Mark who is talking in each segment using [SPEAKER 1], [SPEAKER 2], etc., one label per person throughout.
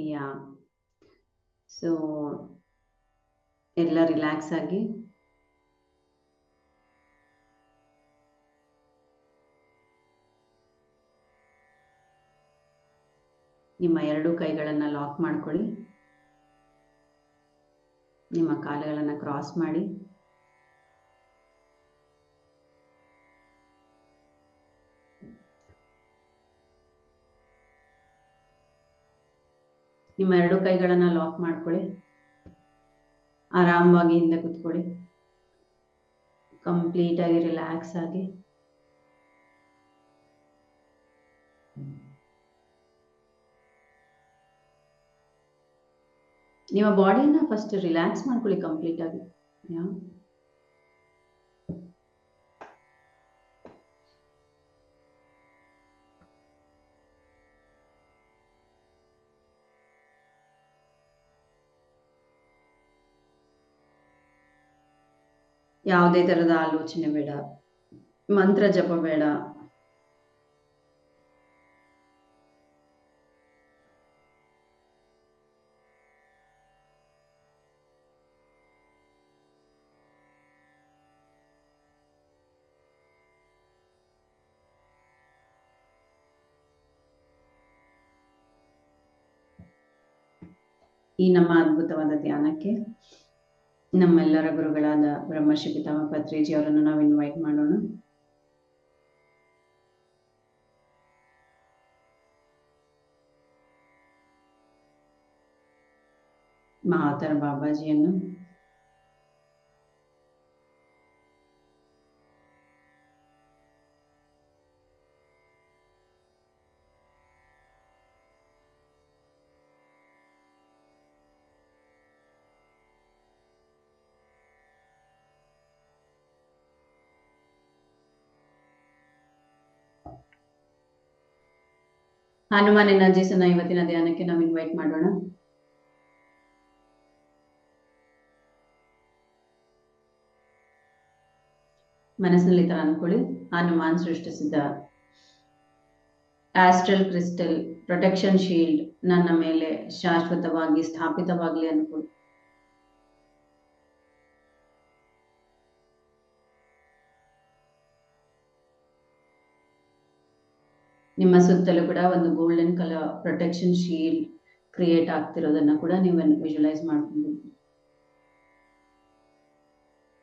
[SPEAKER 1] Yeah so ಎಲ್ಲ relax ಆಗಿ ನಿಮ್ಮ ಎರಡು ಕೈಗಳನ್ನು ಲಾಕ್ ಮಾಡ್ಕೊಳ್ಳಿ. ನಿಮ್ಮ ಕಾಲುಗಳನ್ನು ಕ್ರಾಸ್ ಮಾಡಿ ನಿಮ್ಮ ಎರಡು ಕೈಗಳನ್ನು ಲಾಕ್ ಮಾಡ್ಕೊಳ್ಳಿ. ಆರಾಮವಾಗಿ ಹಿಂದೆ ಕೂತ್ಕೊಳ್ಳಿ. ಕಂಪ್ಲೀಟ್ ಆಗಿ ರಿಲ್ಯಾಕ್ಸ್ ಆಗಿ ನಿಮ್ಮ ಬಾಡಿನ ಫಸ್ಟ್ ರಿಲ್ಯಾಕ್ಸ್ ಮಾಡ್ಕೊಳ್ಳಿ ಕಂಪ್ಲೀಟ್ ಆಗಿ. ಯಾವುದೇ ತರದ ಆಲೋಚನೆ ಬೇಡ, ಮಂತ್ರ ಜಪ ಬೇಡ. ಈ ನಮ್ಮ ಅದ್ಭುತವಾದ ಧ್ಯಾನಕ್ಕೆ ನಮ್ಮೆಲ್ಲರ ಗುರುಗಳಾದ ಬ್ರಹ್ಮಶ್ರೀ ಪಿತಾಮಹ ಪತ್ರಿಜಿ ಅವರನ್ನು ನಾವು ಇನ್ವೈಟ್ ಮಾಡೋಣ. ಮಹಾವತಾರ ಬಾಬಾಜಿಯನ್ನು, ಹನುಮಾನ್ ಎನರ್ಜೀಸ್ ಅನ್ನ ಇವತ್ತಿನ ಧ್ಯಾನಕ್ಕೆ ನಾವು ಇನ್ವೈಟ್ ಮಾಡೋಣ. ಮನಸ್ಸಿನಲ್ಲಿ ತರ ಅನ್ಕೊಳ್ಳಿ, ಹನುಮಾನ್ ಸೃಷ್ಟಿಸಿದ ಆಸ್ಟ್ರಲ್ ಕ್ರಿಸ್ಟಲ್ ಪ್ರೊಟೆಕ್ಷನ್ ಶೀಲ್ಡ್ ನನ್ನ ಮೇಲೆ ಶಾಶ್ವತವಾಗಿ ಸ್ಥಾಪಿತವಾಗಲಿ ಅನ್ಕೊಳ್ಳಿ. ನಿಮ್ಮ ಸುತ್ತಲೂ ಕೂಡ ಒಂದು golden colour protection shield create ಆಗ್ತಿರೋದನ್ನ ಕೂಡ ನೀವು ವಿಜುವಲೈಸ್ ಮಾಡ್ಕೊಂಡು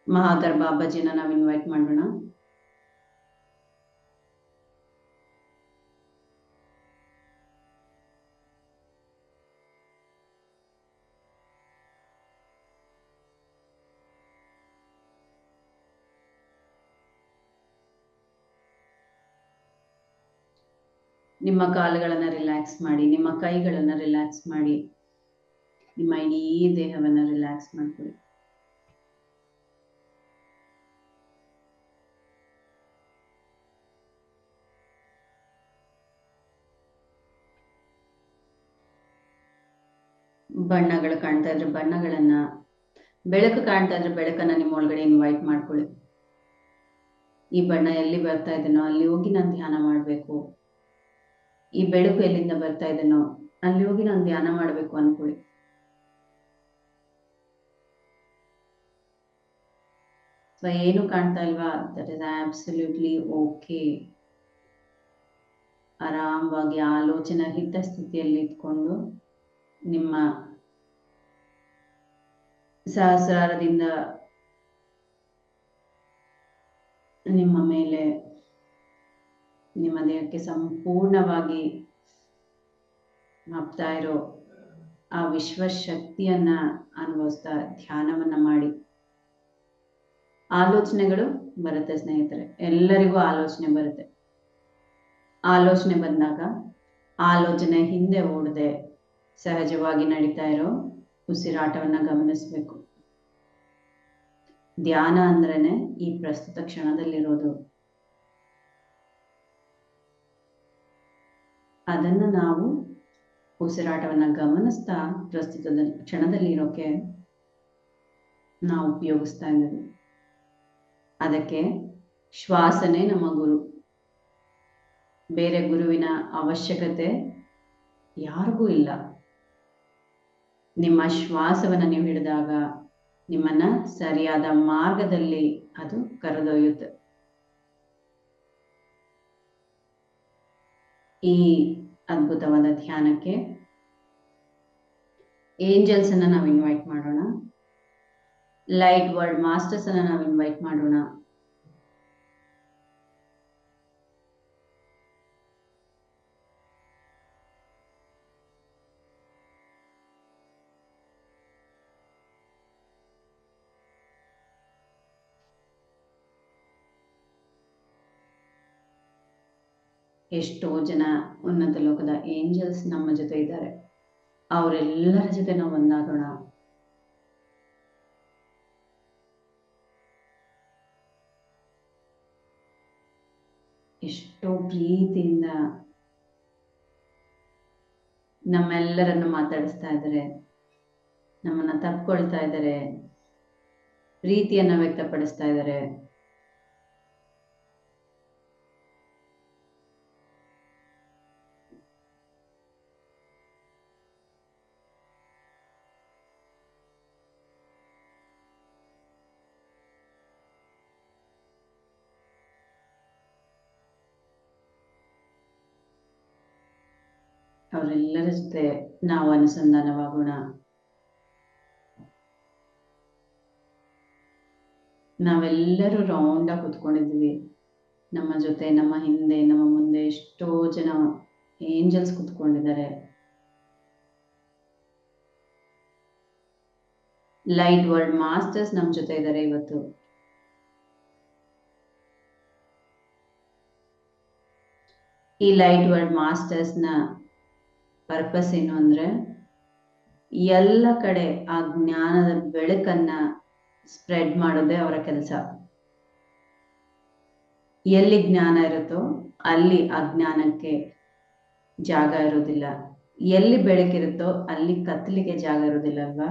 [SPEAKER 1] ಮಹಾವತಾರ್ ಬಾಬಾಜಿನ ನಾವು ಇನ್ವೈಟ್ ಮಾಡೋಣ. ನಿಮ್ಮ ಕಾಲುಗಳನ್ನು ರಿಲ್ಯಾಕ್ಸ್ ಮಾಡಿ, ನಿಮ್ಮ ಕೈಗಳನ್ನು ರಿಲ್ಯಾಕ್ಸ್ ಮಾಡಿ, ನಿಮ್ಮ ಇಡೀ ದೇಹವನ್ನು ರಿಲ್ಯಾಕ್ಸ್ ಮಾಡ್ಕೊಳ್ಳಿ. ಬಣ್ಣಗಳು ಕಾಣ್ತಾ ಇದ್ರೆ ಬಣ್ಣಗಳನ್ನ, ಬೆಳಕು ಕಾಣ್ತಾ ಇದ್ರೆ ಬೆಳಕನ್ನ ನಿಮ್ಮ ಒಳಗಡೆ ಇನ್ವೈಟ್ ಮಾಡ್ಕೊಳ್ಳಿ. ಈ ಬಣ್ಣ ಎಲ್ಲಿ ಬರ್ತಾ ಇದೆನೋ ಅಲ್ಲಿ ಹೋಗಿ ನಾನು ಧ್ಯಾನ ಮಾಡ್ಬೇಕು, ಈ ಬೆಳಕು ಎಲ್ಲಿಂದ ಬರ್ತಾ ಇದೆನೋ ಅಲ್ಲಿ ಹೋಗಿ ನಾನು ಧ್ಯಾನ ಮಾಡ್ಬೇಕು ಅನ್ಕೊಳ್ಳಿ. ಏನು ಕಾಣ್ತಾ ಇಲ್ವಾ? That is absolutely okay. ಆರಾಮವಾಗಿ ಆಲೋಚನಾ ಹಿತ ಸ್ಥಿತಿಯಲ್ಲಿ ಇಟ್ಕೊಂಡು ನಿಮ್ಮ ಸಹಸ್ರಾರದಿಂದ ನಿಮ್ಮ ಮೇಲೆ, ನಿಮ್ಮ ದೇಹಕ್ಕೆ ಸಂಪೂರ್ಣವಾಗಿ ಹಬ್ತಾ ಇರೋ ಆ ವಿಶ್ವಶಕ್ತಿಯನ್ನ ಅನುಭವಿಸ್ತಾ ಧ್ಯಾನವನ್ನ ಮಾಡಿ. ಆಲೋಚನೆಗಳು ಬರುತ್ತೆ ಸ್ನೇಹಿತರೆ, ಎಲ್ಲರಿಗೂ ಆಲೋಚನೆ ಬರುತ್ತೆ. ಆಲೋಚನೆ ಬಂದಾಗ ಆಲೋಚನೆ ಹಿಂದೆ ಓಡದೆ ಸಹಜವಾಗಿ ನಡೀತಾ ಇರೋ ಉಸಿರಾಟವನ್ನ ಗಮನಿಸ್ಬೇಕು. ಧ್ಯಾನ ಅಂದ್ರೇನೆ ಈ ಪ್ರಸ್ತುತ ಕ್ಷಣದಲ್ಲಿರೋದು. ಅದನ್ನು ನಾವು ಉಸಿರಾಟವನ್ನ ಗಮನಿಸ್ತಾ ಪ್ರಸ್ತುತ ಕ್ಷಣದಲ್ಲಿ ಇರೋಕೆ ನಾವು ಉಪಯೋಗಿಸ್ತಾ ಇದ್ದೀವಿ. ಅದಕ್ಕೆ ಶ್ವಾಸನೆ ನಮ್ಮ ಗುರು. ಬೇರೆ ಗುರುವಿನ ಅವಶ್ಯಕತೆ ಯಾರಿಗೂ ಇಲ್ಲ. ನಿಮ್ಮ ಶ್ವಾಸವನ್ನು ನೀವು ಹಿಡಿದಾಗ ನಿಮ್ಮನ್ನ ಸರಿಯಾದ ಮಾರ್ಗದಲ್ಲಿ ಅದು ಕರೆದೊಯ್ಯುತ್ತೆ. ಈ ಅದ್ಭುತವಾದ ಧ್ಯಾನಕ್ಕೆ ಏಂಜಲ್ಸ್ ಅನ್ನ ನಾವು ಇನ್ವೈಟ್ ಮಾಡೋಣ. ಲೈಟ್ ವರ್ಲ್ಡ್ ಮಾಸ್ಟರ್ಸ್ ಅನ್ನ ನಾವು ಇನ್ವೈಟ್ ಮಾಡೋಣ. ಎಷ್ಟೋ ಜನ ಉನ್ನತ ಲೋಕದ ಏಂಜಲ್ಸ್ ನಮ್ಮ ಜೊತೆ ಇದ್ದಾರೆ. ಅವರೆಲ್ಲರ ಜೊತೆ ನಾವು ಒಂದಾಗೋಣ. ಎಷ್ಟೋ ಪ್ರೀತಿಯಿಂದ ನಮ್ಮೆಲ್ಲರನ್ನು ಮಾತಾಡಿಸ್ತಾ ಇದ್ದಾರೆ, ನಮ್ಮನ್ನ ತಪ್ಕೊಳ್ತಾ ಇದ್ದಾರೆ, ಪ್ರೀತಿಯನ್ನ ವ್ಯಕ್ತಪಡಿಸ್ತಾ ಇದ್ದಾರೆ. ಅವರೆಲ್ಲರ ಜೊತೆ ನಾವು ಅನುಸಂಧಾನವಾಗೋಣ. ನಾವೆಲ್ಲರೂ ರೌಂಡ್ ಆಗಿ ಕುತ್ಕೊಂಡಿದ್ವಿ. ನಮ್ಮ ಜೊತೆ, ನಮ್ಮ ಹಿಂದೆ, ನಮ್ಮ ಮುಂದೆ ಎಷ್ಟೋ ಜನ ಏಂಜಲ್ಸ್ ಕುತ್ಕೊಂಡಿದ್ದಾರೆ. ಲೈಟ್ ವರ್ಲ್ಡ್ ಮಾಸ್ಟರ್ಸ್ ನಮ್ಮ ಜೊತೆ ಇದ್ದಾರೆ ಇವತ್ತು. ಈ ಲೈಟ್ ವರ್ಲ್ಡ್ ಮಾಸ್ಟರ್ಸ್ ನ ಪರ್ಪಸ್ ಏನು ಅಂದ್ರೆ, ಎಲ್ಲ ಕಡೆ ಆ ಜ್ಞಾನದ ಬೆಳಕನ್ನ ಸ್ಪ್ರೆಡ್ ಮಾಡೋದೇ ಅವರ ಕೆಲಸ. ಎಲ್ಲಿ ಜ್ಞಾನ ಇರುತ್ತೋ ಅಲ್ಲಿ ಅಜ್ಞಾನಕ್ಕೆ ಜಾಗ ಇರೋದಿಲ್ಲ. ಎಲ್ಲಿ ಬೆಳಕಿರುತ್ತೋ ಅಲ್ಲಿ ಕತ್ತಲಿಗೆ ಜಾಗ ಇರೋದಿಲ್ಲ ಅಲ್ವಾ?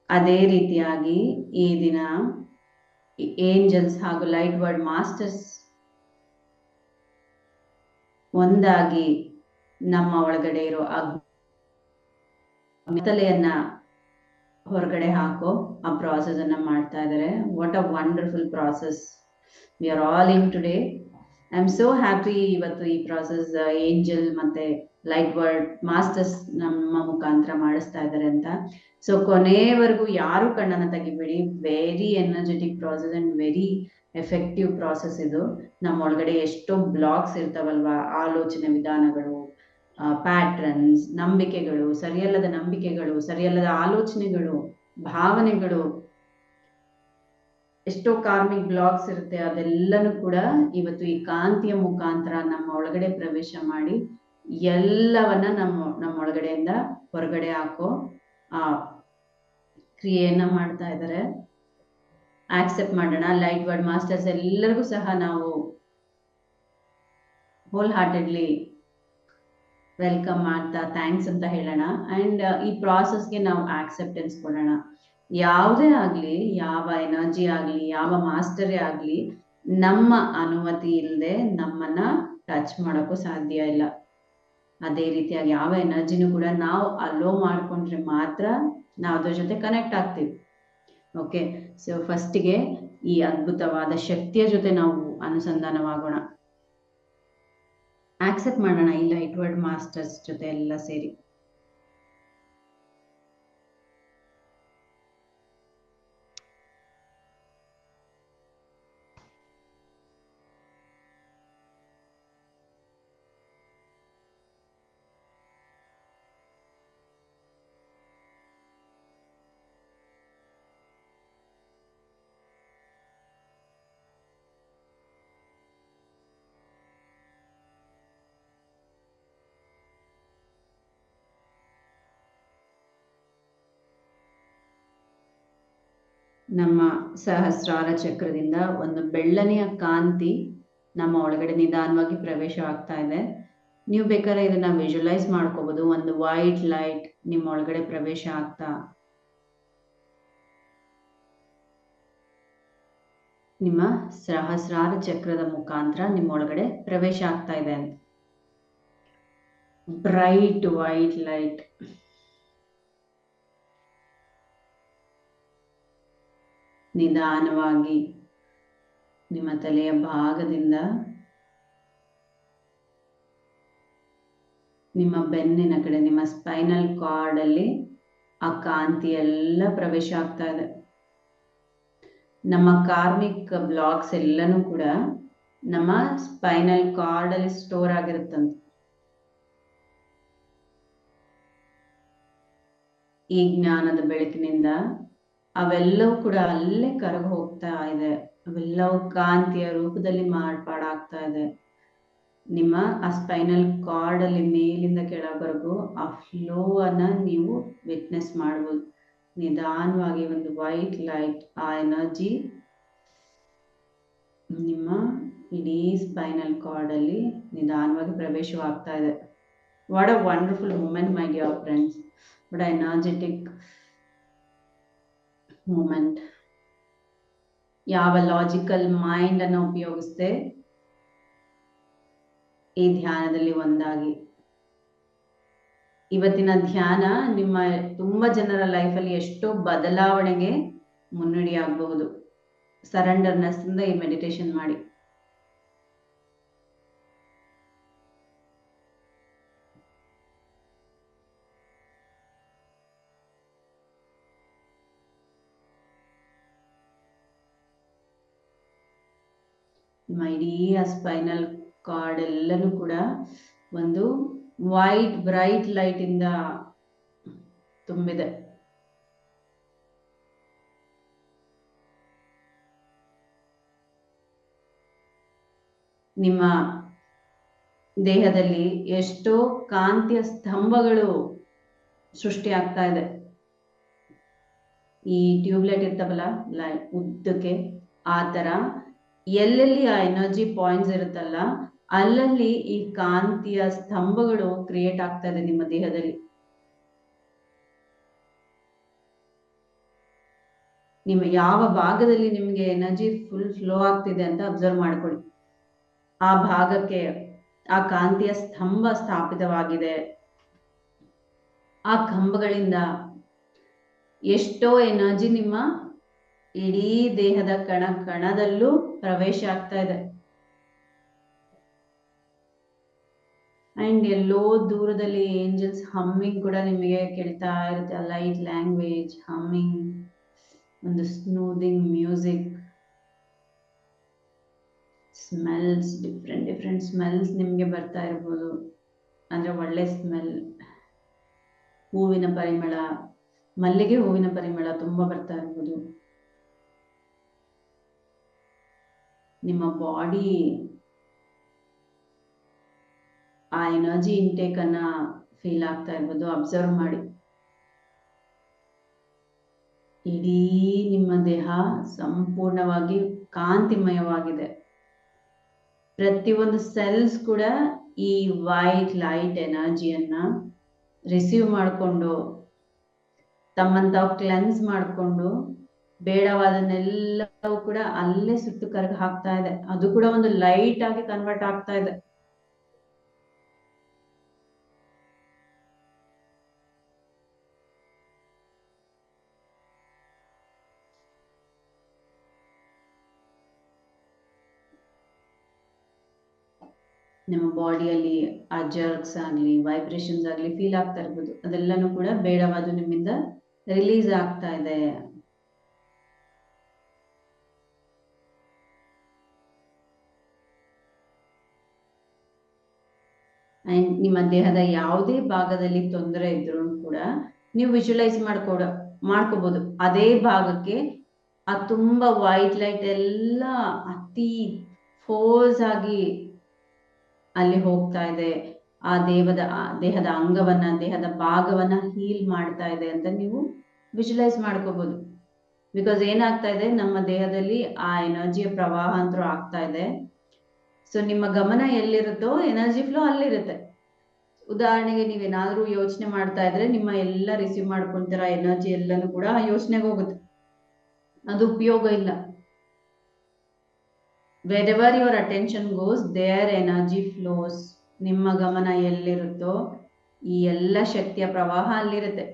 [SPEAKER 1] ಅದೇ ರೀತಿಯಾಗಿ ಈ ದಿನ ಏಂಜಲ್ಸ್ ಹಾಗೂ ಲೈಟ್ ವರ್ಲ್ಡ್ ಮಾಸ್ಟರ್ಸ್ ಒಂದಾಗಿ ನಮ್ಮ ಒಳಗಡೆ ಇರೋ ಕತ್ತಲೆಯನ್ನ ಹೊರಗಡೆ ಹಾಕೋ ಆ ಪ್ರಾಸೆಸ್ ಅನ್ನ ಮಾಡ್ತಾ ಇದ್ದಾರೆ. What a wonderful process we are all in today. I am so happy ಇವತ್ತು ಈ ಪ್ರಾಸೆಸ್ ಏಂಜಲ್ ಮತ್ತೆ ಲೈಟ್ ವರ್ಲ್ಡ್ ಮಾಸ್ಟರ್ಸ್ ನಮ್ಮ ಮುಖಾಂತರ ಮಾಡಿಸ್ತಾ ಇದ್ದಾರೆ ಅಂತ. ಸೊ ಕೊನೆಯವರೆಗೂ ಯಾರು ಕಣ್ಣನ್ನ ತೆಗಿಬೇಡಿ. Very energetic process and very effective process ಇದು. ನಮ್ಮ ಒಳಗಡೆ ಎಷ್ಟೋ ಬ್ಲಾಕ್ಸ್ ಇರ್ತಾವಲ್ವಾ, ಆಲೋಚನೆ ವಿಧಾನಗಳು, ಪ್ಯಾಟ್ರನ್ಸ್, ನಂಬಿಕೆಗಳು, ಸರಿಯಲ್ಲದ ನಂಬಿಕೆಗಳು, ಸರಿಯಲ್ಲದ ಆಲೋಚನೆಗಳು, ಭಾವನೆಗಳು, ಎಷ್ಟೋ ಕಾರ್ಮಿಕ್ ಬ್ಲಾಕ್ಸ್ ಇರುತ್ತೆ. ಅದೆಲ್ಲನೂ ಕೂಡ ಇವತ್ತು ಈ ಕಾಂತಿಯ ಮುಖಾಂತರ ನಮ್ಮ ಒಳಗಡೆ ಪ್ರವೇಶ ಮಾಡಿ ಎಲ್ಲವನ್ನ ನಮ್ಮ ಒಳಗಡೆಯಿಂದ ಹೊರಗಡೆ ಹಾಕೋ ಆ ಕ್ರಿಯೆಯನ್ನ ಮಾಡ್ತಾ ಇದ್ದಾರೆ. ಆಕ್ಸೆಪ್ಟ್ ಮಾಡೋಣ. ಲೈಟ್ ವರ್ಲ್ಡ್ ಮಾಸ್ಟರ್ಸ್ ಎಲ್ಲರಿಗೂ ಸಹ ನಾವು ಹೋಲ್ ಹಾರ್ಟೆಡ್ಲಿ ವೆಲ್ಕಮ್ ಮಾಡ್ತಾ ಥ್ಯಾಂಕ್ಸ್ ಅಂತ ಹೇಳೋಣ. ಅಂಡ್ ಈ ಪ್ರಾಸೆಸ್ಗೆ ನಾವು ಆಕ್ಸೆಪ್ಟೆನ್ಸ್ ಕೊಡೋಣ. ಯಾವುದೇ ಆಗ್ಲಿ, ಯಾವ ಎನರ್ಜಿ ಆಗ್ಲಿ, ಯಾವ ಮಾಸ್ಟರೇ ಆಗ್ಲಿ, ನಮ್ಮ ಅನುಮತಿ ಇಲ್ಲದೆ ನಮ್ಮನ್ನ ಟಚ್ ಮಾಡೋಕ್ಕೂ ಸಾಧ್ಯ ಇಲ್ಲ. ಅದೇ ರೀತಿಯಾಗಿ ಯಾವ ಎನರ್ಜಿನೂ ಕೂಡ ನಾವು ಅಲೋ ಮಾಡ್ಕೊಂಡ್ರೆ ಮಾತ್ರ ನಾವು ಅದ್ರ ಜೊತೆ ಕನೆಕ್ಟ್ ಆಗ್ತೀವಿ. ಓಕೆ, ಸೊ ಫಸ್ಟಿಗೆ ಈ ಅದ್ಭುತವಾದ ಶಕ್ತಿಯ ಜೊತೆ ನಾವು ಅನುಸಂಧಾನವಾಗೋಣ. ಆಕ್ಸೆಪ್ಟ್ ಮಾಡೋಣ ಈ ಲೈಟ್ ವರ್ಲ್ಡ್ ಮಾಸ್ಟರ್ಸ್ ಜೊತೆ ಎಲ್ಲ ಸೇರಿ. ನಮ್ಮ ಸಹಸ್ರಾರ ಚಕ್ರದಿಂದ ಒಂದು ಬೆಳ್ಳನೆಯ ಕಾಂತಿ ನಮ್ಮ ಒಳಗಡೆ ನಿಧಾನವಾಗಿ ಪ್ರವೇಶ ಆಗ್ತಾ ಇದೆ. ನೀವು ಬೇಕಾದ್ರೆ ಇದನ್ನ ವಿಜುವಲೈಸ್ ಮಾಡ್ಕೋಬಹುದು. ಒಂದು ವೈಟ್ ಲೈಟ್ ನಿಮ್ಮ ಒಳಗಡೆ ಪ್ರವೇಶ ಆಗ್ತಾ ನಿಮ್ಮ ಸಹಸ್ರಾರ ಚಕ್ರದ ಮುಖಾಂತರ ನಿಮ್ಮ ಒಳಗಡೆ ಪ್ರವೇಶ ಆಗ್ತಾ ಇದೆ ಅಂತ. ಬ್ರೈಟ್ ವೈಟ್ ಲೈಟ್ ನಿಧಾನವಾಗಿ ನಿಮ್ಮ ತಲೆಯ ಭಾಗದಿಂದ ನಿಮ್ಮ ಬೆನ್ನಿನ ಕಡೆ, ನಿಮ್ಮ ಸ್ಪೈನಲ್ ಕಾರ್ಡ್ ಅಲ್ಲಿ ಆ ಕಾಂತಿ ಎಲ್ಲ ಪ್ರವೇಶ ಆಗ್ತಾ ಇದೆ. ನಮ್ಮ ಕಾರ್ಮಿಕ್ ಬ್ಲಾಕ್ಸ್ ಎಲ್ಲನೂ ಕೂಡ ನಮ್ಮ ಸ್ಪೈನಲ್ ಕಾರ್ಡ್ ಅಲ್ಲಿ ಸ್ಟೋರ್ ಆಗಿರುತ್ತಂತೆ. ಈ ಜ್ಞಾನದ ಬೆಳಕಿನಿಂದ ಅವೆಲ್ಲವೂ ಕೂಡ ಅಲ್ಲೇ ಕರಗಿ ಹೋಗ್ತಾ ಇದೆ. ಅವೆಲ್ಲವೂ ಕಾಂತಿಯ ರೂಪದಲ್ಲಿ ಮಾರ್ಪಾಡಾಗ್ತಾ ಇದೆ. ನಿಮ್ಮ ಆ ಸ್ಪೈನಲ್ ಕಾರ್ಡ್ ಅಲ್ಲಿ ಮೇಲಿಂದ ಕೆಳವರೆಗೂ ಆ ಫ್ಲೋ ಅನ್ನ ನೀವು ವಿಟ್ನೆಸ್ ಮಾಡಬಹುದು. ನಿಧಾನವಾಗಿ ಒಂದು ವೈಟ್ ಲೈಟ್, ಆ ಎನರ್ಜಿ ನಿಮ್ಮ ಇಡೀ ಸ್ಪೈನಲ್ ಕಾರ್ಡ್ ಅಲ್ಲಿ ನಿಧಾನವಾಗಿ ಪ್ರವೇಶವಾಗ್ತಾ ಇದೆ. What a wonderful moment my dear friends. What a energetic moment. ಯಾವ ಲಾಜಿಕಲ್ ಮೈಂಡ್ ಅನ್ನು ಉಪಯೋಗಿಸದೆ ಈ ಧ್ಯಾನದಲ್ಲಿ ಒಂದಾಗಿ. ಇವತ್ತಿನ ಧ್ಯಾನ ನಿಮ್ಮ ತುಂಬಾ ಜನರ ಲೈಫಲ್ಲಿ ಎಷ್ಟೋ ಬದಲಾವಣೆಗೆ ಮುನ್ನುಡಿ ಆಗಬಹುದು. ಸರೆಂಡರ್ನೆಸ್ ಇಂದ ಈ ಮೆಡಿಟೇಷನ್ ಮಾಡಿ. ನಿಮ್ಮ ಇಡೀ ಸ್ಪೈನಲ್ ಕಾರ್ಡ್ ಎಲ್ಲನೂ ಕೂಡ ಒಂದು ವೈಟ್ ಬ್ರೈಟ್ ಲೈಟ್ ಇಂದ ತುಂಬಿದೆ. ನಿಮ್ಮ ದೇಹದಲ್ಲಿ ಎಷ್ಟೋ ಕಾಂತಿಯ ಸ್ತಂಭಗಳು ಸೃಷ್ಟಿ ಆಗ್ತಾ ಇದೆ. ಈ ಟ್ಯೂಬ್ಲೈಟ್ ಇರ್ತಾವಲ್ಲ ಉದ್ದಕ್ಕೆ, ಆ ತರ ಎಲ್ಲೆಲ್ಲಿ ಆ ಎನರ್ಜಿ ಪಾಯಿಂಟ್ಸ್ ಇರುತ್ತಲ್ಲ ಅಲ್ಲಲ್ಲಿ ಈ ಕಾಂತಿಯ ಸ್ತಂಭಗಳು ಕ್ರಿಯೇಟ್ ಆಗ್ತಾ ಇದೆ ನಿಮ್ಮ ದೇಹದಲ್ಲಿ. ನಿಮ್ಮ ಯಾವ ಭಾಗದಲ್ಲಿ ನಿಮ್ಗೆ ಎನರ್ಜಿ ಫುಲ್ ಫ್ಲೋ ಆಗ್ತಿದೆ ಅಂತ ಅಬ್ಸರ್ವ್ ಮಾಡ್ಕೊಳ್ಳಿ. ಆ ಭಾಗಕ್ಕೆ ಆ ಕಾಂತಿಯ ಸ್ತಂಭ ಸ್ಥಾಪಿತವಾಗಿದೆ. ಆ ಕಂಬಗಳಿಂದ ಎಷ್ಟೋ ಎನರ್ಜಿ ನಿಮ್ಮ ಇಡೀ ದೇಹದ ಕಣ ಕಣದಲ್ಲೂ ಪ್ರವೇಶ ಆಗ್ತಾ ಇದೆ. ಅಂಡ್ ಎಲ್ಲೋ ದೂರದಲ್ಲಿ ಏಂಜಲ್ಸ್ ಹಮ್ಮಿಂಗ್ ಕೂಡ ನಿಮಗೆ ಕೇಳ್ತಾ ಇರುತ್ತೆ. ಲೈಟ್ ಲ್ಯಾಂಗ್ವೇಜ್ ಹಮ್ಮಿಂಗ್, ಒಂದು ಸ್ನೂದಿಂಗ್ ಮ್ಯೂಸಿಕ್, ಸ್ಮೆಲ್ಸ್, ಡಿಫ್ರೆಂಟ್ ಸ್ಮೆಲ್ಸ್ ನಿಮ್ಗೆ ಬರ್ತಾ ಇರ್ಬೋದು. ಅಂದ್ರೆ ಒಳ್ಳೆ ಸ್ಮೆಲ್, ಹೂವಿನ ಪರಿಮಳ, ಮಲ್ಲಿಗೆ ಹೂವಿನ ಪರಿಮಳ ತುಂಬಾ ಬರ್ತಾ ಇರ್ಬೋದು. ನಿಮ್ಮ ಬಾಡಿ ಆ ಎನರ್ಜಿ ಇಂಟೇಕ್ ಅನ್ನ ಫೀಲ್ ಆಗ್ತಾ ಇರ್ಬೋದು. ಅಬ್ಸರ್ವ್ ಮಾಡಿ. ಇಡೀ ನಿಮ್ಮ ದೇಹ ಸಂಪೂರ್ಣವಾಗಿ ಕಾಂತಿಮಯವಾಗಿದೆ. ಪ್ರತಿಯೊಂದು ಸೆಲ್ಸ್ ಕೂಡ ಈ ವೈಟ್ ಲೈಟ್ ಎನರ್ಜಿಯನ್ನ ರಿಸೀವ್ ಮಾಡಿಕೊಂಡು ತಮ್ಮನ್ನು ತಾವು ಕ್ಲೆನ್ಸ್ ಮಾಡಿಕೊಂಡು ಬೇಡವಾದನ್ನೆಲ್ಲವೂ ಕೂಡ ಅಲ್ಲೇ ಸುಟ್ಟು ಕರಗಿ ಹಾಕ್ತಾ ಇದೆ. ಅದು ಕೂಡ ಒಂದು ಲೈಟ್ ಆಗಿ ಕನ್ವರ್ಟ್ ಆಗ್ತಾ ಇದೆ. ನಿಮ್ಮ ಬಾಡಿಯಲ್ಲಿ ಆ ಜರ್ಕ್ಸ್ ಆಗ್ಲಿ, ವೈಬ್ರೇಷನ್ಸ್ ಆಗ್ಲಿ ಫೀಲ್ ಆಗ್ತಾ ಇರ್ಬೋದು. ಅದೆಲ್ಲನೂ ಕೂಡ ಬೇಡವಾದ ನಿಮ್ಮಿಂದ ರಿಲೀಸ್ ಆಗ್ತಾ ಇದೆ. ಅಂಡ್ ನಿಮ್ಮ ದೇಹದ ಯಾವುದೇ ಭಾಗದಲ್ಲಿ ತೊಂದರೆ ಇದ್ರೂ ಕೂಡ ನೀವು ವಿಜುವಲೈಸ್ ಮಾಡ್ಕೋಬಹುದು. ಅದೇ ಭಾಗಕ್ಕೆ ಆ ತುಂಬಾ ವೈಟ್ ಲೈಟ್ ಎಲ್ಲ ಅತಿ ಫೋರ್ಸ್ ಆಗಿ ಅಲ್ಲಿ ಹೋಗ್ತಾ ಇದೆ. ಆ ದೇಹದ ಅಂಗವನ್ನ, ದೇಹದ ಭಾಗವನ್ನ ಹೀಲ್ ಮಾಡ್ತಾ ಇದೆ ಅಂತ ನೀವು ವಿಜುವಲೈಸ್ ಮಾಡ್ಕೋಬಹುದು. ಬಿಕಾಸ್ ಏನಾಗ್ತಾ ಇದೆ, ನಮ್ಮ ದೇಹದಲ್ಲಿ ಆ ಎನರ್ಜಿಯ ಪ್ರವಾಹ ಅಂತೂ ಆಗ್ತಾ ಇದೆ. ಸೊ ನಿಮ್ಮ ಗಮನ ಎಲ್ಲಿರುತ್ತೋ ಎನರ್ಜಿ ಫ್ಲೋ ಅಲ್ಲಿರುತ್ತೆ. ಉದಾಹರಣೆಗೆ ನೀವೇನಾದ್ರೂ ಯೋಚನೆ ಮಾಡ್ತಾ ಇದ್ರೆ ನಿಮ್ಮ ಎಲ್ಲ ರಿಸೀವ್ ಮಾಡ್ಕೊಂತೀರ ಎನರ್ಜಿ ಎಲ್ಲನೂ ಕೂಡ ಆ ಯೋಚನೆಗೆ ಹೋಗುತ್ತೆ. ಅದು ಉಪಯೋಗ ಇಲ್ಲ. wherever your attention goes there energy flows. ನಿಮ್ಮ ಗಮನ ಎಲ್ಲಿರುತ್ತೋ ಈ ಎಲ್ಲ ಶಕ್ತಿಯ ಪ್ರವಾಹ ಅಲ್ಲಿರುತ್ತೆ.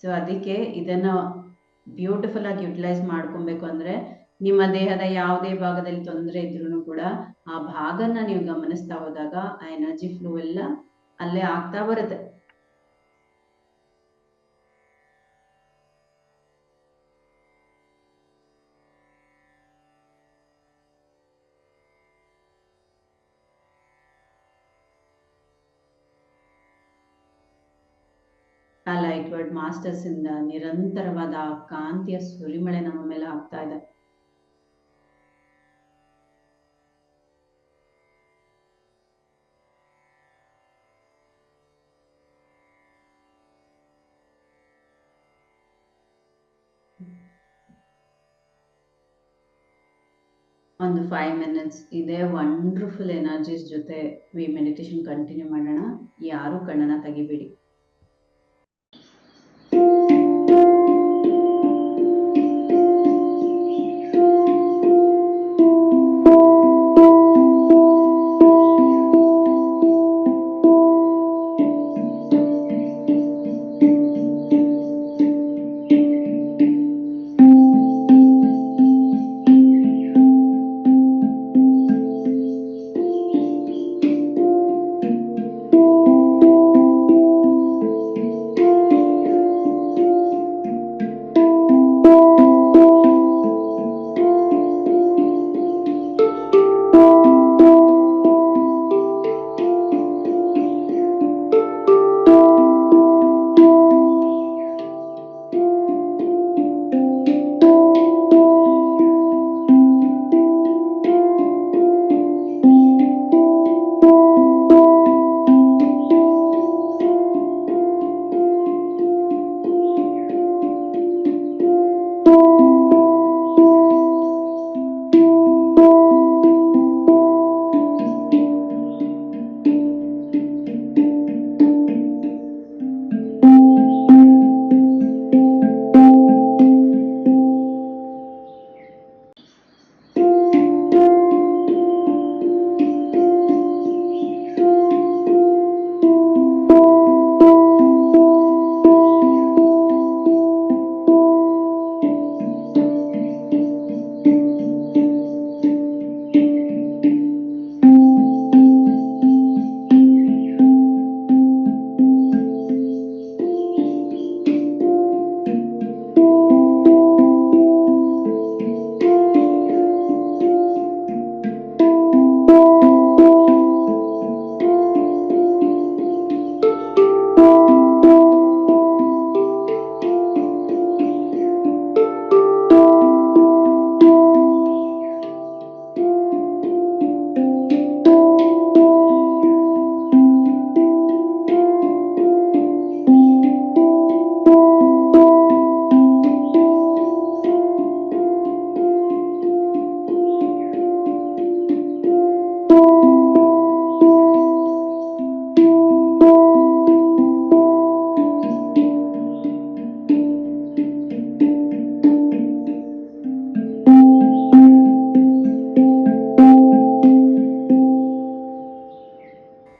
[SPEAKER 1] ಸೊ ಅದಕ್ಕೆ ಇದನ್ನ ಬ್ಯೂಟಿಫುಲ್ ಆಗಿ ಯುಟಿಲೈಸ್ ಮಾಡ್ಕೊಬೇಕು ಅಂದ್ರೆ ನಿಮ್ಮ ದೇಹದ ಯಾವುದೇ ಭಾಗದಲ್ಲಿ ತೊಂದರೆ ಇದ್ರೂ ಕೂಡ ಆ ಭಾಗನ ನೀವು ಗಮನಿಸ್ತಾ ಹೋದಾಗ ಆ ಎನರ್ಜಿ ಫ್ಲೋ ಎಲ್ಲ ಅಲ್ಲೇ ಆಗ್ತಾ ಬರುತ್ತೆ. ಆ ಲೈಟ್ ವರ್ಡ್ ಮಾಸ್ಟರ್ಸ್ ಇಂದ ನಿರಂತರವಾದ ಆ ಕಾಂತಿಯ ಸುರಿಮಳೆ ನಮ್ಮ ಮೇಲೆ ಆಗ್ತಾ ಇದೆ. ಒಂದು 5 minutes ಇದೇ ವಂಡರ್ಫುಲ್ ಎನರ್ಜೀಸ್ ಜೊತೆ ಮೆಡಿಟೇಷನ್ ಕಂಟಿನ್ಯೂ ಮಾಡೋಣ. ಯಾರು ಕಣ್ಣನ್ನ ತೆಗಿಬೇಡಿ.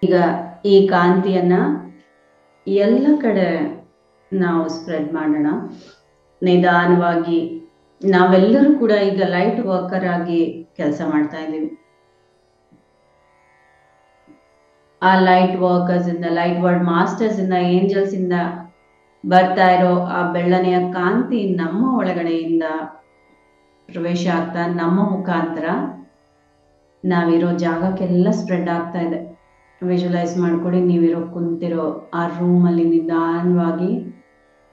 [SPEAKER 1] ಈಗ ಈ ಕಾಂತಿಯನ್ನ ಎಲ್ಲ ಕಡೆ ನಾವು ಸ್ಪ್ರೆಡ್ ಮಾಡೋಣ ನಿಧಾನವಾಗಿ. ನಾವೆಲ್ಲರೂ ಕೂಡ ಈಗ ಲೈಟ್ ವರ್ಕರ್ ಆಗಿ ಕೆಲಸ ಮಾಡ್ತಾ ಇದ್ದೀವಿ. ಆ ಲೈಟ್ ವರ್ಕರ್ಸ್ ಇಂದ, ಲೈಟ್ ವರ್ಡ್ ಮಾಸ್ಟರ್ಸ್ ಇಂದ, ಏಂಜಲ್ಸ್ ಇಂದ ಬರ್ತಾ ಇರೋ ಆ ಬೆಳ್ಳನೆಯ ಕಾಂತಿ ನಮ್ಮ ಒಳಗಡೆಯಿಂದ ಪ್ರವೇಶ ಆಗ್ತಾ ನಮ್ಮ ಮುಖಾಂತರ ನಾವಿರೋ ಜಾಗಕ್ಕೆಲ್ಲ ಸ್ಪ್ರೆಡ್ ಆಗ್ತಾ ಇದೆ. ವಿಜುವಲೈಸ್ ಮಾಡ್ಕೊಳ್ಳಿ, ನೀವಿರೋ ಕುಂತಿರೋ ಆ ರೂಮ್ ಅಲ್ಲಿ ನಿಧಾನವಾಗಿ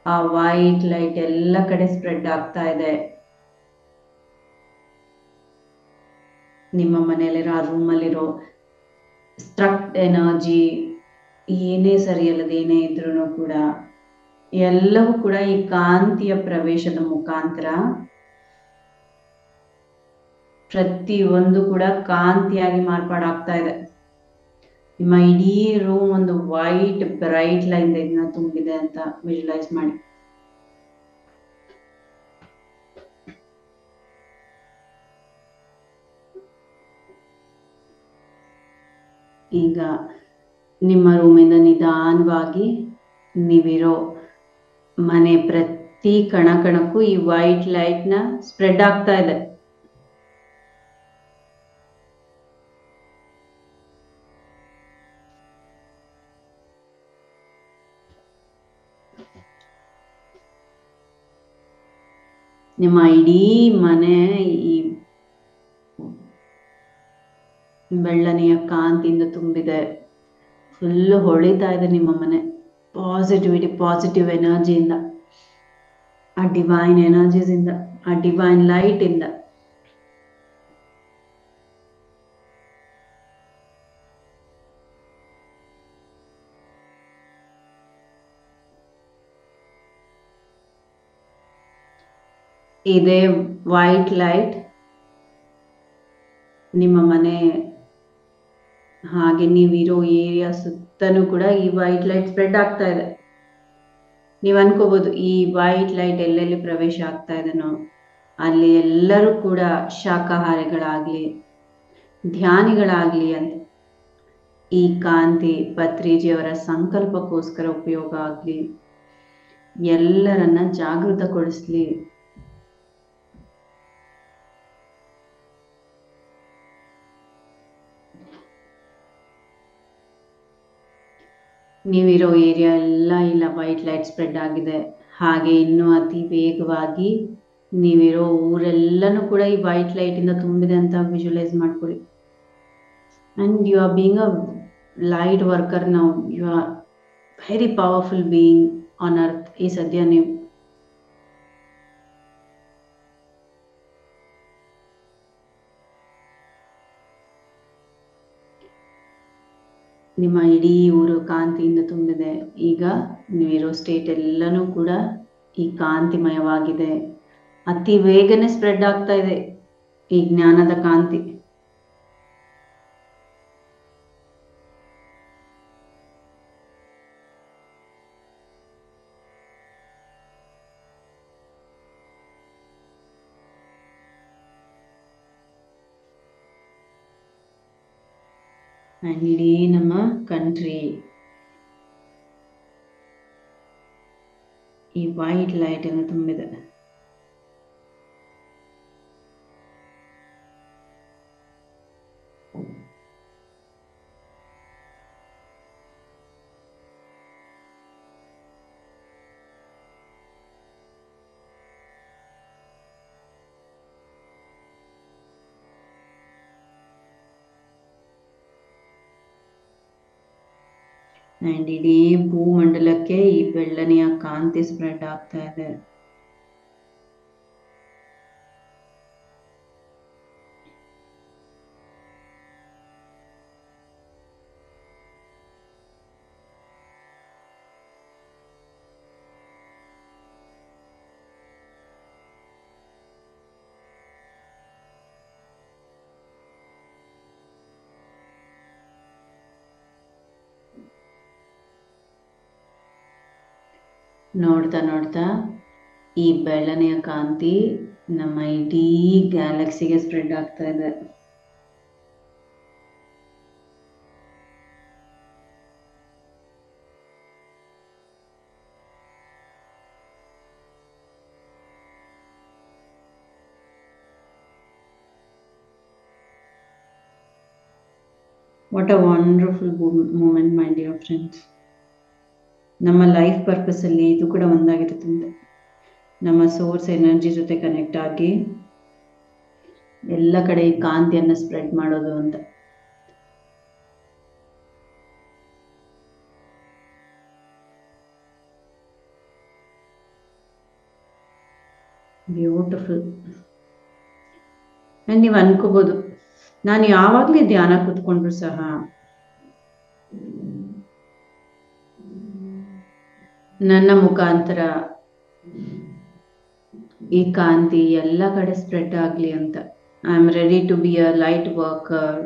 [SPEAKER 1] ಆ ವೈಟ್ ಲೈಟ್ ಎಲ್ಲ ಕಡೆ ಸ್ಪ್ರೆಡ್ ಆಗ್ತಾ ಇದೆ. ನಿಮ್ಮ ಮನೆಯಲ್ಲಿರೋ ಆ ರೂಮ್ ಅಲ್ಲಿರೋ ಸ್ಟ್ರಕ್ಟ್ ಎನರ್ಜಿ, ಏನೇ ಸರಿಯಲ್ಲದ ಏನೇ ಇದ್ರೂ ಕೂಡ ಎಲ್ಲವೂ ಕೂಡ ಈ ಕಾಂತಿಯ ಪ್ರವೇಶದ ಮುಖಾಂತರ ಪ್ರತಿಯೊಂದು ಕೂಡ ಕಾಂತಿಯಾಗಿ ಮಾರ್ಪಾಡಾಗ್ತಾ ಇದೆ. ನಿಮ್ಮ ಇಡೀ ರೂಮ್ ಒಂದು ವೈಟ್ ಬ್ರೈಟ್ ಲೈನ್ ಇದನ್ನ ತುಂಬಿದೆ ಅಂತ ವಿಜುವಲೈಸ್ ಮಾಡಿ. ಈಗ ನಿಮ್ಮ ರೂಮಿಂದ ನಿಧಾನವಾಗಿ ನೀವಿರೋ ಮನೆ ಪ್ರತಿ ಕಣ ಕಣಕ್ಕೂ ಈ ವೈಟ್ ಲೈಟ್ನ ಸ್ಪ್ರೆಡ್ ಆಗ್ತಾ ಇದೆ. ನಿಮ್ಮ ಇಡೀ ಮನೆ ಈ ಬೆಳ್ಳನೆಯ ಕಾಂತಿಯಿಂದ ತುಂಬಿದೆ. ಫುಲ್ಲು ಹೊಳಿತಾ ಇದೆ ನಿಮ್ಮ ಮನೆ ಪಾಸಿಟಿವ್ ಎನರ್ಜಿಯಿಂದ, ಆ ಡಿವೈನ್ ಎನರ್ಜೀಸಿಂದ, ಆ ಡಿವೈನ್ ಲೈಟ್ ಇಂದ. ಇದೇ ವೈಟ್ ಲೈಟ್ ನಿಮ್ಮ ಮನೆ ಹಾಗೆ ನೀವಿರೋ ಏರಿಯಾ ಸುತ್ತನೂ ಕೂಡ ಈ ವೈಟ್ ಲೈಟ್ ಸ್ಪ್ರೆಡ್ ಆಗ್ತಾ ಇದೆ. ನೀವು ಅನ್ಕೋಬಹುದು ಈ ವೈಟ್ ಲೈಟ್ ಎಲ್ಲೆಲ್ಲಿ ಪ್ರವೇಶ ಆಗ್ತಾ ಇದೆನೋ ಅಲ್ಲಿ ಎಲ್ಲರೂ ಕೂಡ ಶಾಕಾಹಾರಿಗಳಾಗ್ಲಿ, ಧ್ಯಾನಿಗಳಾಗ್ಲಿ ಅಂತ. ಈ ಕಾಂತಿ ಪತ್ರಿಜಿಯವರ ಸಂಕಲ್ಪಕ್ಕೋಸ್ಕರ ಉಪಯೋಗ ಆಗ್ಲಿ, ಎಲ್ಲರನ್ನ ಜಾಗೃತಗೊಳಿಸ್ಲಿ. ನೀವಿರೋ ಏರಿಯಾ ಎಲ್ಲ ಇಲ್ಲ ವೈಟ್ ಲೈಟ್ ಸ್ಪ್ರೆಡ್ ಆಗಿದೆ. ಹಾಗೆ ಇನ್ನೂ ಅತಿ ವೇಗವಾಗಿ ನೀವಿರೋ ಊರೆಲ್ಲನೂ ಕೂಡ ಈ ವೈಟ್ ಲೈಟ್ ಇಂದ ತುಂಬಿದೆ ಅಂತ ವಿಜುವಲೈಸ್ ಮಾಡ್ಕೊಳ್ಳಿ. And you are being a light worker ನಾವು. You are very powerful being on earth. ಈ ಸದ್ಯ ನೀವು ನಿಮ್ಮ ಇಡೀ ಊರು ಕಾಂತಿಯಿಂದ ತುಂಬಿದೆ. ಈಗ ನೀವಿರೋ ಸ್ಟೇಟ್ ಎಲ್ಲನೂ ಕೂಡ ಈ ಕಾಂತಿಮಯವಾಗಿದೆ. ಅತಿ ಬೇಗನೆ ಸ್ಪ್ರೆಡ್ ಆಗ್ತಾ ಇದೆ ಈ ಜ್ಞಾನದ ಕಾಂತಿ. ಇಡೀ ನಮ್ಮ ಕಂಟ್ರಿ ಈ ವೈಟ್ ಲೈಟ್ ಅನ್ನು ತುಂಬಿದೆ. ಅಂಡ್ ಇಡೀ ಭೂಮಂಡಲಕ್ಕೆ ಈ ಬೆಳ್ಳನೆಯ ಕಾಂತಿ ಸ್ಪ್ರೆಡ್ ಆಗ್ತಾ ಇದೆ. ನೋಡ್ತಾ ನೋಡ್ತಾ ಈ ಬೆಳ್ಳನೆಯ ಕಾಂತಿ ನಮ್ಮ ಇಡೀ ಗ್ಯಾಲಕ್ಸಿಗೆ ಸ್ಪ್ರೆಡ್ ಆಗ್ತಾ ಇದೆ. What a wonderful moment my dear friends. ನಮ್ಮ ಲೈಫ್ ಪರ್ಪಸ್ ಅಲ್ಲಿ ಇದು ಕೂಡ ಒಂದಾಗಿರುತ್ತೆ. ನಮ್ಮ ಸೋರ್ಸ್ ಎನರ್ಜಿ ಜೊತೆ ಕನೆಕ್ಟ್ ಆಗಿ ಎಲ್ಲ ಕಡೆ ಈ ಕಾಂತಿಯನ್ನು ಸ್ಪ್ರೆಡ್ ಮಾಡೋದು ಅಂತ. ಬ್ಯೂಟಿಫುಲ್. ನೀವು ಅನ್ಕೋಬಹುದು ನಾನು ಯಾವಾಗ್ಲೇ ಧ್ಯಾನ ಕೂತ್ಕೊಂಡ್ರು ಸಹ ನನ್ನ ಮುಖಾಂತರ ಈ ಕಾಂತಿ ಎಲ್ಲ ಕಡೆ ಸ್ಪ್ರೆಡ್ ಆಗ್ಲಿ ಅಂತ. I am ready to be a light worker.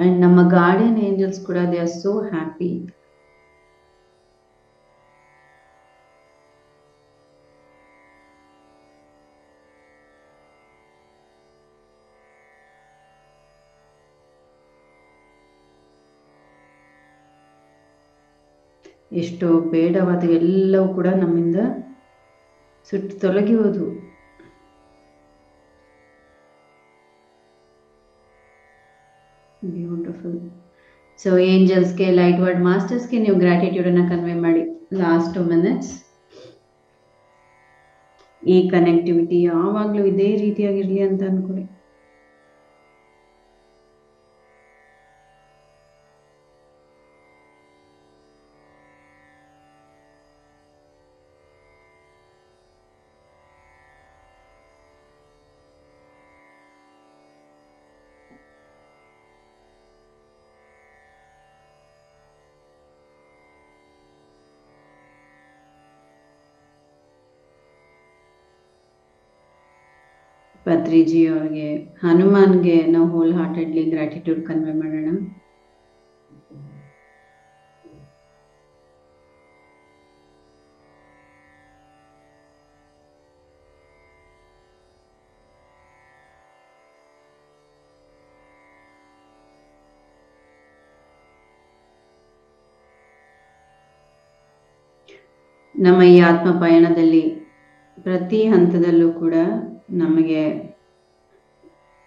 [SPEAKER 1] And ನಮ್ಮ ಗಾರ್ಡಿಯನ್ ಏಂಜಲ್ಸ್ ಕೂಡ ದೇ ಆರ್ ಸೋ ಹ್ಯಾಪಿ. ಎಷ್ಟೋ ಬೇಡವಾದ ಎಲ್ಲವೂ ಕೂಡ ನಮ್ಮಿಂದ ಸುಟ್ಟು ತೊಲಗುವುದು. ಬ್ಯೂಟಿಫುಲ್. ಸೊ ಏಂಜಲ್ಸ್ಗೆ, ಲೈಟ್ ವರ್ಡ್ ಮಾಸ್ಟರ್ಸ್ಗೆ ನೀವು ಗ್ರಾಟಿಟ್ಯೂಡ್ ಅನ್ನ ಕನ್ವೆ ಮಾಡಿ. Last 2 minutes. ಈ ಕನೆಕ್ಟಿವಿಟಿ ಯಾವಾಗ್ಲೂ ಇದೇ ರೀತಿಯಾಗಿರ್ಲಿ ಅಂತ ಅನ್ಕೊಳ್ಳಿ. ಪತ್ರಿಜಿ ಅವ್ರಿಗೆ, ಹನುಮಾನ್ಗೆ ನಾವು ಹೋಲ್ ಹಾರ್ಟೆಡ್ಲಿ ಗ್ರಾಟಿಟ್ಯೂಡ್ ಕನ್ವೆ ಮಾಡೋಣ. ನಮ್ಮ ಈ ಆತ್ಮ ಪಯಣದಲ್ಲಿ ಪ್ರತಿ ಹಂತದಲ್ಲೂ ಕೂಡ ನಮಗೆ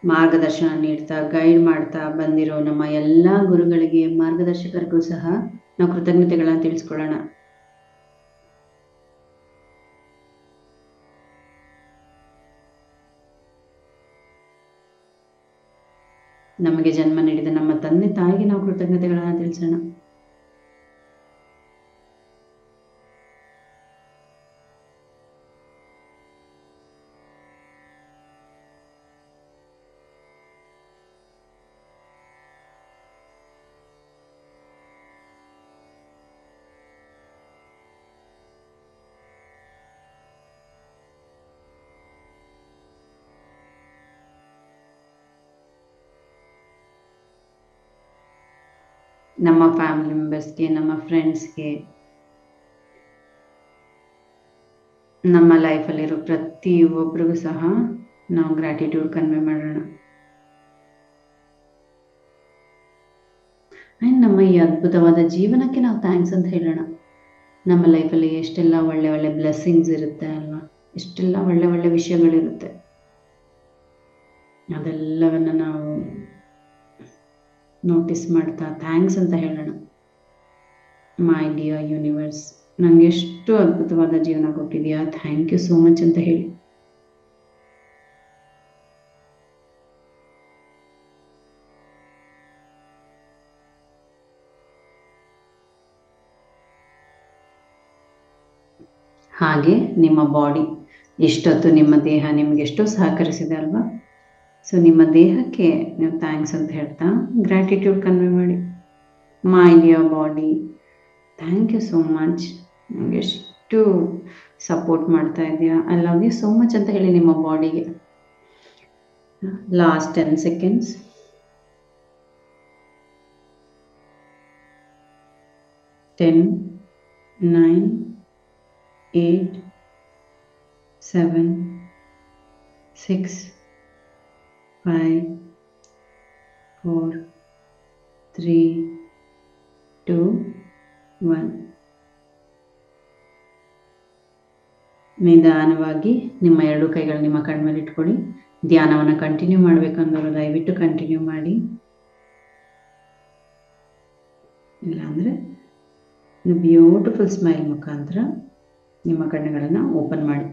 [SPEAKER 1] ಮಾರ್ಗದರ್ಶನ ನೀಡ್ತಾ, ಗೈಡ್ ಮಾಡ್ತಾ ಬಂದಿರೋ ನಮ್ಮ ಎಲ್ಲ ಗುರುಗಳಿಗೆ, ಮಾರ್ಗದರ್ಶಕರಿಗೂ ಸಹ ನಾವು ಕೃತಜ್ಞತೆಗಳನ್ನ ತಿಳಿಸ್ಕೊಳ್ಳೋಣ. ನಮಗೆ ಜನ್ಮ ನೀಡಿದ ನಮ್ಮ ತಂದೆ ತಾಯಿಗೆ ನಾವು ಕೃತಜ್ಞತೆಗಳನ್ನ ತಿಳಿಸೋಣ. ನಮ್ಮ ಫ್ಯಾಮಿಲಿ ಮೆಂಬರ್ಸ್ಗೆ, ನಮ್ಮ ಫ್ರೆಂಡ್ಸ್ಗೆ, ನಮ್ಮ ಲೈಫಲ್ಲಿರೋ ಪ್ರತಿ ಒಬ್ರಿಗೂ ಸಹ ನಾವು ಗ್ರಾಟಿಟ್ಯೂಡ್ ಕನ್ವೆ ಮಾಡೋಣ. ಆ್ಯಂಡ್ ನಮ್ಮ ಈ ಅದ್ಭುತವಾದ ಜೀವನಕ್ಕೆ ನಾವು ಥ್ಯಾಂಕ್ಸ್ ಅಂತ ಹೇಳೋಣ. ನಮ್ಮ ಲೈಫಲ್ಲಿ ಎಷ್ಟೆಲ್ಲ ಒಳ್ಳೆ ಒಳ್ಳೆ ಬ್ಲೆಸ್ಸಿಂಗ್ಸ್ ಇರುತ್ತೆ ಅಲ್ವಾ, ಎಷ್ಟೆಲ್ಲ ಒಳ್ಳೆ ಒಳ್ಳೆ ವಿಷಯಗಳಿರುತ್ತೆ. ಅದೆಲ್ಲವನ್ನ ನಾವು ನೋಟಿಸ್ ಮಾಡ್ತಾ ಥ್ಯಾಂಕ್ಸ್ ಅಂತ ಹೇಳೋಣ. ಮೈ ಡಿಯರ್ ಯೂನಿವರ್ಸ್, ನನಗೆ ಎಷ್ಟು ಅದ್ಭುತವಾದ ಜೀವನ ಕೊಟ್ಟಿದೆಯಾ, ಥ್ಯಾಂಕ್ ಯು ಸೋ ಮಚ್ ಅಂತ ಹೇಳಿ. ಹಾಗೆ ನಿಮ್ಮ ಬಾಡಿ, ಇಷ್ಟೊತ್ತು ನಿಮ್ಮ ದೇಹ ನಿಮ್ಗೆ ಎಷ್ಟೋ ಸಹಕರಿಸಿದೆ ಅಲ್ವಾ. ಸೊ ನಿಮ್ಮ ದೇಹಕ್ಕೆ ನೀವು ಥ್ಯಾಂಕ್ಸ್ ಅಂತ ಹೇಳ್ತಾ ಗ್ರಾಟಿಟ್ಯೂಡ್ ಕನ್ವೆ ಮಾಡಿ. My dear body, thank you so much, ನನಗೆ ಎಷ್ಟು ಸಪೋರ್ಟ್ ಮಾಡ್ತಾ ಇದೆಯಾ, I love you so much ಅಂತ ಹೇಳಿ ನಿಮ್ಮ ಬಾಡಿಗೆ. Last 10 seconds. 10, 9, 8, 7, 6, 5, 4, 3, 2, 1. ನಿಧಾನವಾಗಿ ನಿಮ್ಮ 2 ಕೈಗಳು ನಿಮ್ಮ ಕಣ್ಮೇಲೆ ಇಟ್ಕೊಳ್ಳಿ. ಧ್ಯಾನವನ್ನು ಕಂಟಿನ್ಯೂ ಮಾಡಬೇಕಂದವರು ದಯವಿಟ್ಟು ಕಂಟಿನ್ಯೂ ಮಾಡಿ, ಇಲ್ಲಾಂದರೆ ಬ್ಯೂಟಿಫುಲ್ ಸ್ಮೈಲ್ ಮುಖಾಂತರ ನಿಮ್ಮ ಕಣ್ಣುಗಳನ್ನು ಓಪನ್ ಮಾಡಿ.